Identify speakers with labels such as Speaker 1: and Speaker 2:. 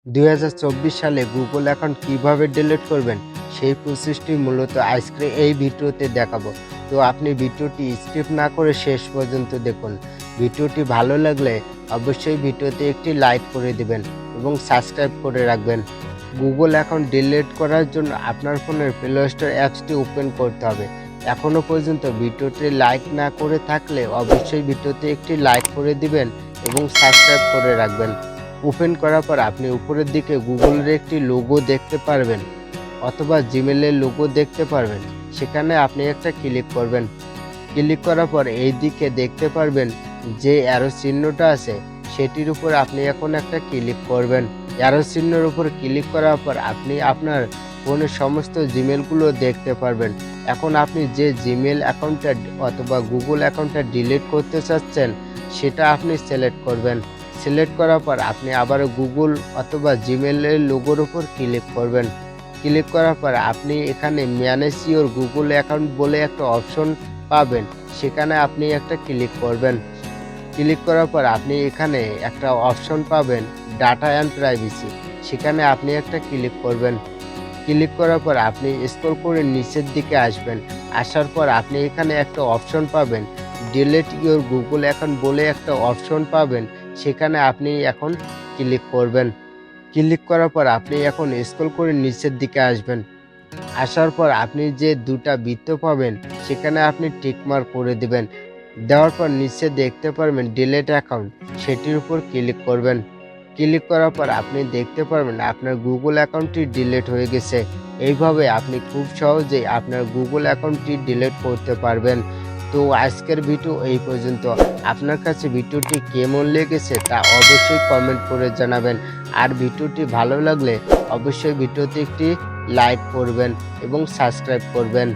Speaker 1: 2024 সালে Google account কিভাবে delete করবেন সেই প্রসেসটি মূলত আজকে এই ভিডিওতে দেখাবো। তো আপনি ভিডিওটি স্কিপ না করে শেষ পর্যন্ত দেখুন। ভিডিওটি ভালো লাগলে অবশ্যই ভিডিওতে একটি লাইক করে দিবেন এবং সাবস্ক্রাইব করে রাখবেন। গুগল অ্যাকাউন্ট ডিলিট করার জন্য আপনার ফোনের প্লে স্টোর অ্যাপসটি ওপেন করতে হবে। এখনও পর্যন্ত ভিডিওটি লাইক না করে থাকলে অবশ্যই ভিডিওতে একটি লাইক করে দিবেন এবং সাবস্ক্রাইব করে রাখবেন। ওপেন করার পর আপনি উপরের দিকে গুগলের একটি লোগো দেখতে পারবেন অথবা জিমেলের লোগো দেখতে পারবেন। সেখানে আপনি একটা ক্লিক করবেন। ক্লিক করার পর এই দিকে দেখতে পারবেন যে অ্যারো চিহ্নটা আছে সেটির উপর আপনি এখন একটা ক্লিক করবেন। অ্যারো চিহ্নের উপর ক্লিক করার পর আপনি আপনার ফোনের সমস্ত জিমেলগুলো দেখতে পারবেন। এখন আপনি যে জিমেল অ্যাকাউন্টটা অথবা গুগল অ্যাকাউন্টটা ডিলিট করতে চাচ্ছেন সেটা আপনি সিলেক্ট করবেন। সিলেক্ট করার পর আপনি আবার গুগল অথবা জিমেলের লোগোর উপর ক্লিক করবেন। ক্লিক করার পর আপনি এখানে ম্যানেজ ইওর গুগল অ্যাকাউন্ট বলে একটা অপশন পাবেন, সেখানে আপনি একটা ক্লিক করবেন। ক্লিক করার পর আপনি এখানে একটা অপশন পাবেন ডাটা অ্যান্ড প্রাইভেসি, সেখানে আপনি একটা ক্লিক করবেন। ক্লিক করার পর আপনি স্ক্রল করে নিচের দিকে আসবেন। আসার পর আপনি এখানে একটা অপশন পাবেন ডিলিট ইওর গুগল অ্যাকাউন্ট বলে একটা অপশন পাবেন, সেখানে আপনি এখন ক্লিক করবেন। ক্লিক করার পর আপনি এখন স্ক্রল করে নিচের দিকে আসবেন। আসার পর আপনি যে দুটা বৃত্ত পাবেন সেখানে আপনি টিকমার্ক করে দিবেন। দেওয়ার পর নিচে দেখতে পারবেন ডিলিট অ্যাকাউন্ট, সেটির উপর ক্লিক করবেন। ক্লিক করার পর আপনি দেখতে পারবেন আপনার গুগল অ্যাকাউন্টটি ডিলিট হয়ে গেছে। এইভাবে আপনি খুব সহজেই আপনার গুগল অ্যাকাউন্টটি ডিলিট করতে পারবেন। তো আজকের ভিডিও এই পর্যন্ত। আপনার কাছে ভিডিওটি কেমন লেগেছে তা অবশ্যই কমেন্ট করে জানাবেন। আর ভিডিওটি ভালো লাগলে অবশ্যই ভিডিওতে একটি লাইক করবেন এবং সাবস্ক্রাইব করবেন।